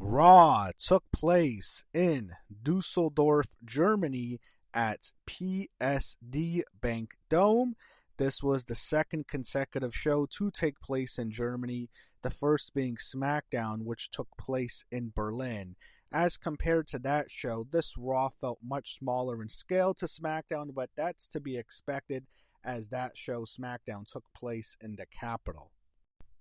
Raw took place in Düsseldorf, Germany at PSD Bank Dome. This was the second consecutive show to take place in Germany, the first being SmackDown, which took place in Berlin. As compared to that show, this Raw felt much smaller in scale to SmackDown, but that's to be expected as that show, SmackDown, took place in the capital.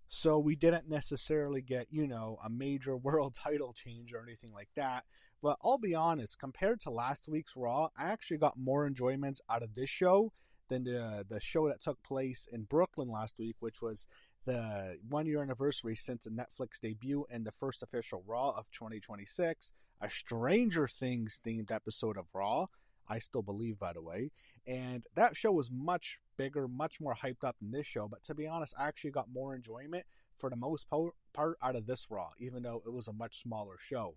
So we didn't necessarily get, a major world title change or anything like that. But I'll be honest, compared to last week's Raw, I actually got more enjoyment out of this show than the show that took place in Brooklyn last week, which was the 1 year anniversary since the Netflix debut and the first official Raw of 2026, a Stranger Things themed episode of Raw. I still believe, by the way. And that show was much bigger, much more hyped up than this show. But to be honest, I actually got more enjoyment for the most part out of this Raw, even though it was a much smaller show.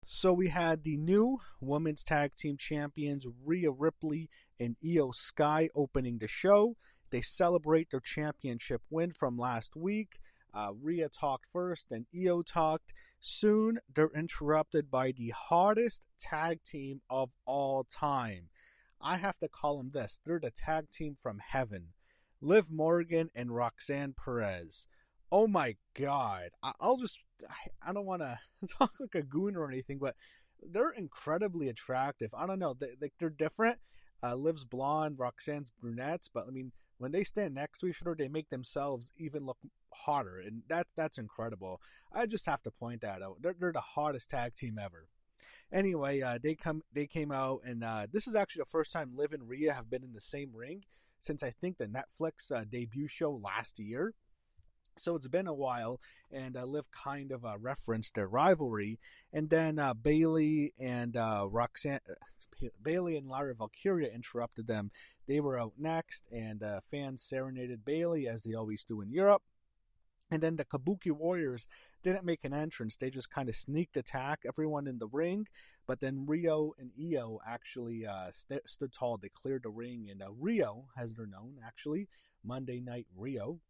So we had the new Women's Tag Team Champions, Rhea Ripley and Io Sky, opening the show. They celebrate their championship win from last week. Rhea talked first, then Io talked. Soon, they're interrupted by the hottest tag team of all time. I have to call them this. They're the tag team from heaven. Liv Morgan and Roxanne Perez. Oh my God. I don't want to talk like a goon or anything, but they're incredibly attractive. I don't know. They're different. Liv's blonde, Roxanne's brunette, but I mean, when they stand next to each other, they make themselves even look hotter, and that's incredible. I just have to point that out. They're the hottest tag team ever. Anyway, they came out, and this is actually the first time Liv and Rhea have been in the same ring since I think the Netflix debut show last year. So it's been a while, and Liv kind of referenced their rivalry, and then Bailey and Bailey and Lyra Valkyria interrupted them. They were out next, and fans serenaded Bailey as they always do in Europe. And then the Kabuki Warriors didn't make an entrance. They just kind of sneaked attack everyone in the ring. But then Rio and Io actually stood tall. They cleared the ring. And Rio, as they're known, actually, Monday Night Rio.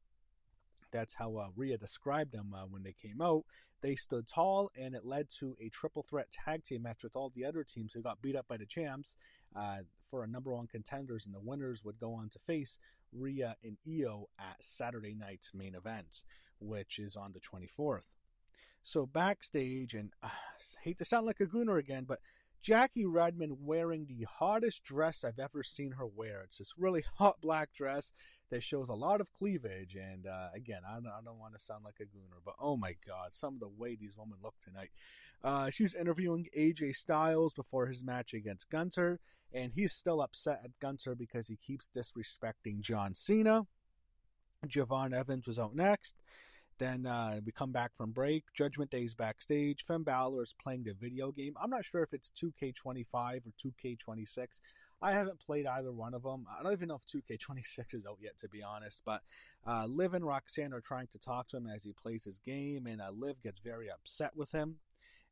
That's how Rhea described them when they came out. They stood tall, and it led to a triple threat tag team match with all the other teams who got beat up by the champs for a number one contenders, and the winners would go on to face Rhea and Io at Saturday night's main event, which is on the 24th. So backstage, and I hate to sound like a gooner again, but Jackie Redmond wearing the hottest dress I've ever seen her wear. It's this really hot black dress that shows a lot of cleavage. And again, I don't want to sound like a gooner, but oh my God, some of the way these women look tonight. She's interviewing AJ Styles before his match against Gunther, and he's still upset at Gunther because he keeps disrespecting John Cena. Javon Evans was out next. Then we come back from break. Judgment Day's backstage. Finn Balor is playing the video game. I'm not sure if it's 2K25 or 2K26. I haven't played either one of them. I don't even know if 2K26 is out yet, to be honest. But Liv and Roxanne are trying to talk to him as he plays his game, and Liv gets very upset with him.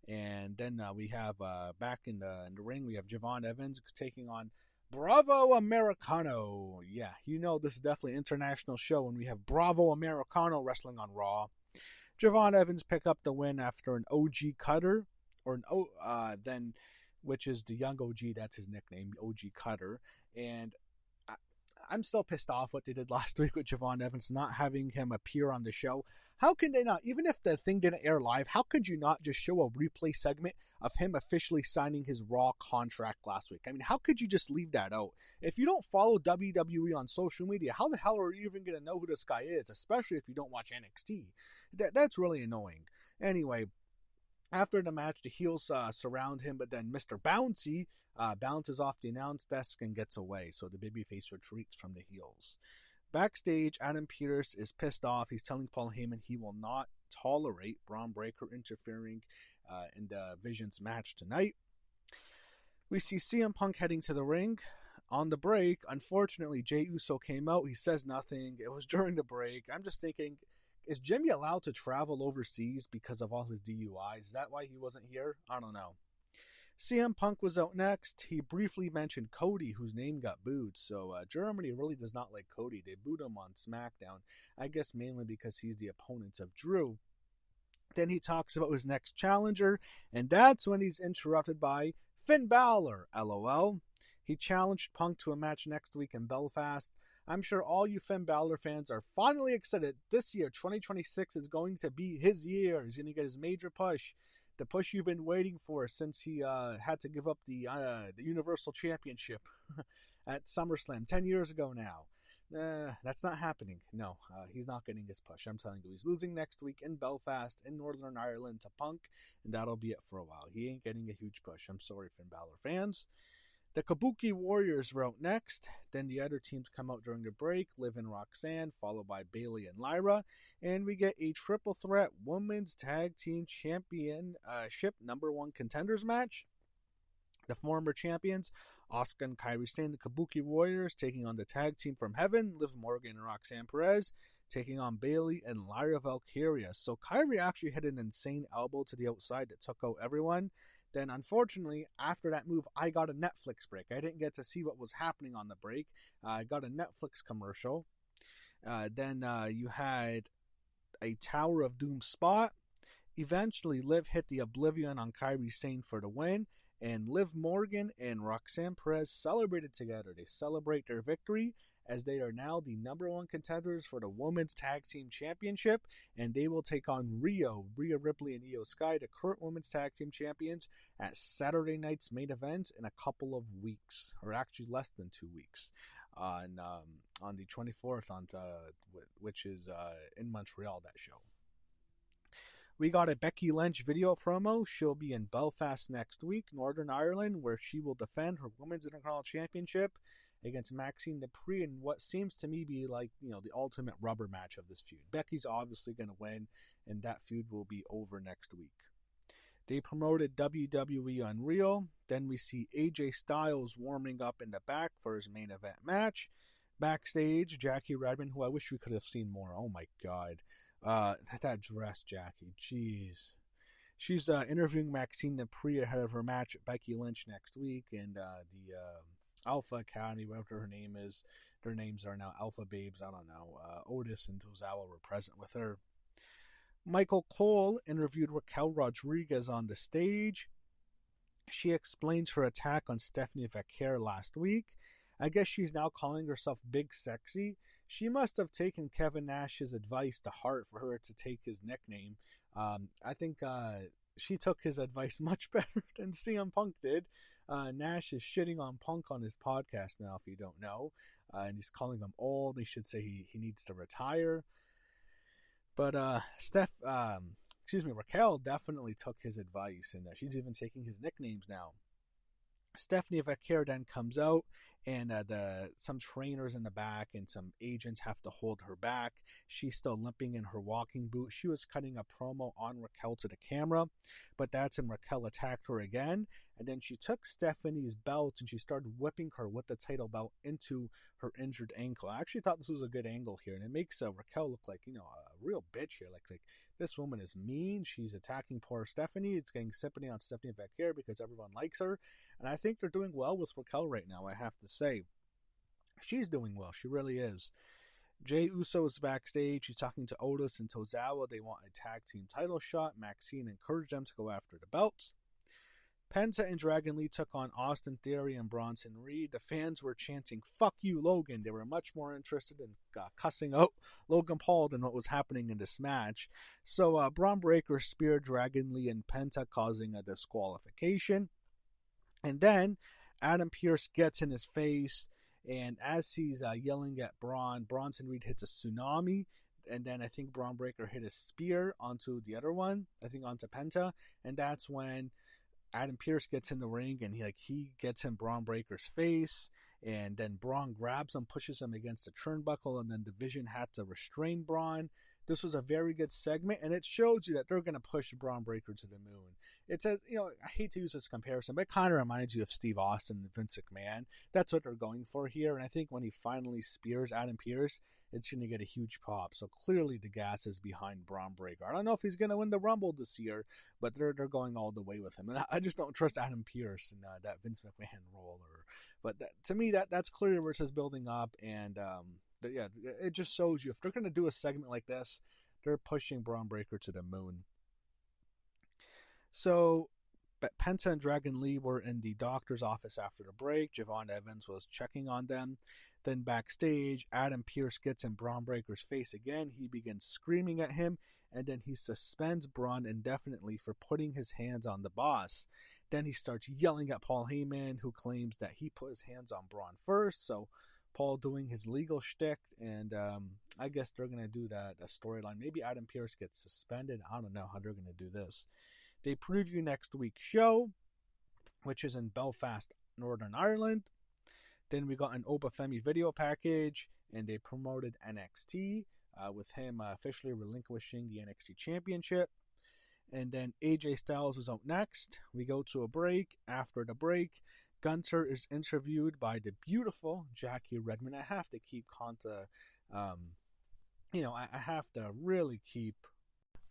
And then we have back in the ring, we have Javon Evans taking on Bravo Americano. Yeah, this is definitely an international show when we have Bravo Americano wrestling on Raw. Javon Evans pick up the win after an OG cutter, or then which is the young OG, that's his nickname, OG Cutter. And I'm still pissed off what they did last week with Javon Evans, not having him appear on the show. How can they not? Even if the thing didn't air live, how could you not just show a replay segment of him officially signing his Raw contract last week? I mean, how could you just leave that out? If you don't follow WWE on social media, how the hell are you even going to know who this guy is, especially if you don't watch NXT? That's really annoying. Anyway, after the match, the heels surround him, but then Mr. Bouncy bounces off the announce desk and gets away, so the babyface retreats from the heels. Backstage, Adam Pearce is pissed off. He's telling Paul Heyman he will not tolerate Braun Breaker interfering in the Vision's match tonight. We see CM Punk heading to the ring. On the break, unfortunately, Jey Uso came out. He says nothing. It was during the break. I'm just thinking, is Jimmy allowed to travel overseas because of all his DUIs? Is that why he wasn't here? I don't know. CM Punk was out next. He briefly mentioned Cody, whose name got booed. So Germany really does not like Cody. They booed him on SmackDown. I guess mainly because he's the opponent of Drew. Then he talks about his next challenger, and that's when he's interrupted by Finn Balor, lol. He challenged Punk to a match next week in Belfast. I'm sure all you Finn Balor fans are finally excited. This year, 2026, is going to be his year. He's going to get his major push. The push you've been waiting for since he had to give up the Universal Championship at SummerSlam 10 years ago now. That's not happening. No, he's not getting his push. I'm telling you, he's losing next week in Belfast, in Northern Ireland, to Punk, and that'll be it for a while. He ain't getting a huge push. I'm sorry, Finn Balor fans. The Kabuki Warriors were out next. Then the other teams come out during the break. Liv and Roxanne, followed by Bayley and Lyra. And we get a triple threat women's tag team championship #1 contenders match. The former champions, Asuka and Kairi Sane, the Kabuki Warriors, taking on the tag team from Heaven, Liv Morgan and Roxanne Perez, taking on Bayley and Lyra Valkyria. So Kairi actually hit an insane elbow to the outside that took out everyone. Then, unfortunately, after that move, I got a Netflix break. I didn't get to see what was happening on the break. I got a Netflix commercial. Then you had a Tower of Doom spot. Eventually, Liv hit the Oblivion on Kairi Sane for the win. And Liv Morgan and Roxanne Perez celebrated together. They celebrate their victory as they are now the #1 contenders for the Women's Tag Team Championship, and they will take on Rhea Ripley and Io Sky, the current Women's Tag Team Champions, at Saturday night's main event in a couple of weeks, or actually less than 2 weeks, on the 24th, which is in Montreal, that show. We got a Becky Lynch video promo. She'll be in Belfast next week, Northern Ireland, where she will defend her Women's Intercontinental Championship against Maxine Dupree in what seems to me be like, the ultimate rubber match of this feud. Becky's obviously going to win, and that feud will be over next week. They promoted WWE Unreal. Then we see AJ Styles warming up in the back for his main event match. Backstage, Jackie Redmond, who I wish we could have seen more. Oh my God. That dress, Jackie. Jeez. She's interviewing Maxine Dupree ahead of her match with Becky Lynch next week, and the Alpha Academy, whatever her name is, their names are now Alpha Babes, I don't know. Otis and Tozawa were present with her. Michael Cole interviewed Raquel Rodriguez on the stage. She explains her attack on Stephanie Vaquer last week. I guess she's now calling herself Big Sexy. She must have taken Kevin Nash's advice to heart for her to take his nickname. I think she took his advice much better than CM Punk did. Nash is shitting on Punk on his podcast now, if you don't know. And he's calling him old. He should say he needs to retire. But Raquel definitely took his advice, and she's even taking his nicknames now. Stephanie Vaquer then comes out, and some trainers in the back and some agents have to hold her back. She's still limping in her walking boot. She was cutting a promo on Raquel to the camera, but that's when Raquel attacked her again, and then she took Stephanie's belt and she started whipping her with the title belt into her injured ankle. I actually thought this was a good angle here, and it makes Raquel look like, a real bitch here. Like this woman is mean. She's attacking poor Stephanie. It's getting sympathy on Stephanie Vaquer because everyone likes her. And I think they're doing well with Raquel right now, I have to say. She's doing well. She really is. Jey Uso is backstage. He's talking to Otis and Tozawa. They want a tag team title shot. Maxine encouraged them to go after the belts. Penta and Dragon Lee took on Austin Theory and Bronson Reed. The fans were chanting, "Fuck you, Logan." They were much more interested in cussing out Logan Paul than what was happening in this match. So Braun Breaker speared Dragon Lee and Penta, causing a disqualification. And then Adam Pearce gets in his face, and as he's yelling at Bronson Reed hits a tsunami, and then I think Braun Breaker hit a spear onto the other one, I think onto Penta, and that's when Adam Pearce gets in the ring, and he gets in Braun Breaker's face, and then Braun grabs him, pushes him against the turnbuckle, and then Division had to restrain Braun. This was a very good segment, and it shows you that they're going to push Braun Breaker to the moon. It says, I hate to use this comparison, but it kind of reminds you of Steve Austin and Vince McMahon. That's what they're going for here, and I think when he finally spears Adam Pearce, it's going to get a huge pop. So clearly the gas is behind Braun Breaker. I don't know if he's going to win the Rumble this year, but they're going all the way with him. And I just don't trust Adam Pearce in that Vince McMahon role. But to me, that's clearly where it says building up, and it just shows you if they're going to do a segment like this, they're pushing Braun Breaker to the moon. So Penta and Dragon Lee were in the doctor's office after the break. Javon Evans was checking on them. Then backstage, Adam Pearce gets in Braun Breaker's face again. He begins screaming at him, and then he suspends Braun indefinitely for putting his hands on the boss. Then he starts yelling at Paul Heyman, who claims that he put his hands on Braun first. So Paul doing his legal shtick, and I guess they're going to do the storyline. Maybe Adam Pearce gets suspended. I don't know how they're going to do this. They preview next week's show, which is in Belfast, Northern Ireland. Then we got an Obafemi video package, and they promoted NXT with him officially relinquishing the NXT Championship. And then AJ Styles is out next. We go to a break. After the break, Gunther is interviewed by the beautiful Jackie Redmond. I have to keep I have to really keep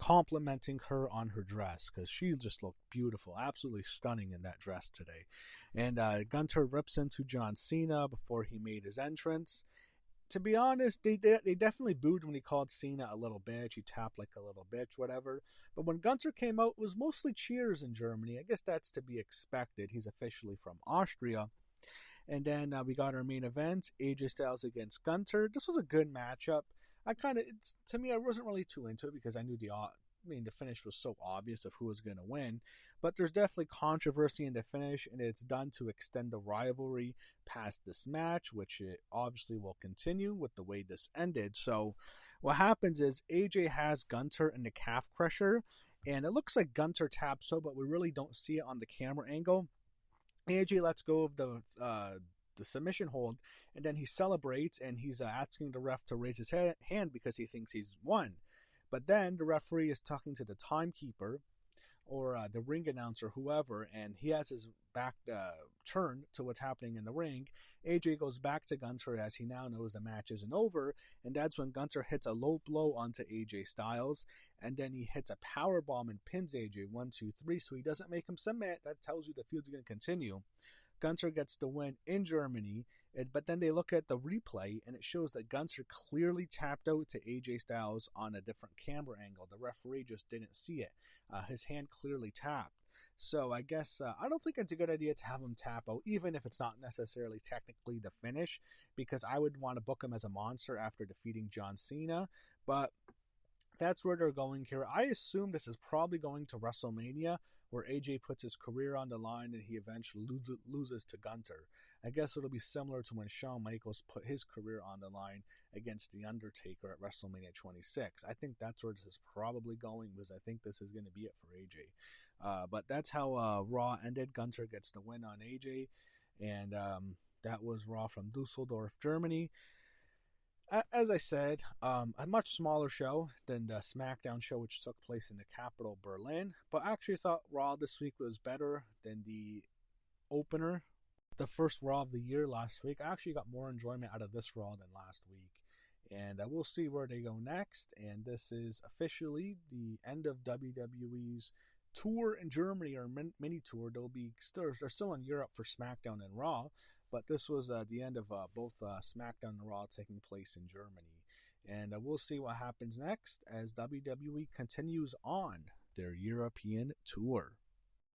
complimenting her on her dress because she just looked beautiful, absolutely stunning in that dress today. And Gunther rips into John Cena before he made his entrance. To be honest, they definitely booed when he called Cena a little bitch. He tapped like a little bitch, whatever. But when Gunther came out, it was mostly cheers in Germany. I guess that's to be expected. He's officially from Austria. And then we got our main event, AJ Styles against Gunther. This was a good matchup. To me, I wasn't really too into it because I knew the finish was so obvious of who was going to win. But there's definitely controversy in the finish, and it's done to extend the rivalry past this match, which it obviously will continue with the way this ended. So what happens is AJ has Gunther in the calf crusher, and it looks like Gunther taps so, but we really don't see it on the camera angle. AJ lets go of the submission hold, and then he celebrates, and he's asking the ref to raise his hand because he thinks he's won. But then the referee is talking to the timekeeper or the ring announcer, whoever, and he has his back turned to what's happening in the ring. AJ goes back to Gunther as he now knows the match isn't over, and that's when Gunther hits a low blow onto AJ Styles, and then he hits a power bomb and pins AJ 1, 2, 3, so he doesn't make him submit. That tells you the feud's going to continue. Gunther gets the win in Germany, but then they look at the replay, and it shows that Gunther clearly tapped out to AJ Styles on a different camera angle. The referee just didn't see it. His hand clearly tapped. So I guess I don't think it's a good idea to have him tap out, even if it's not necessarily technically the finish, because I would want to book him as a monster after defeating John Cena. But that's where they're going here. I assume this is probably going to WrestleMania, where AJ puts his career on the line and he eventually loses to Gunther. I guess it'll be similar to when Shawn Michaels put his career on the line against The Undertaker at WrestleMania 26. I think that's where this is probably going, because I think this is going to be it for AJ. But that's how Raw ended. Gunther gets the win on AJ, and that was Raw from Düsseldorf, Germany. As I said, a much smaller show than the SmackDown show, which took place in the capital, Berlin. But I actually thought Raw this week was better than the opener, the first Raw of the year last week. I actually got more enjoyment out of this Raw than last week. And we'll see where they go next. And this is officially the end of WWE's tour in Germany, or mini tour. They're still in Europe for SmackDown and Raw. But this was the end of both SmackDown and Raw taking place in Germany. And we'll see what happens next as WWE continues on their European tour.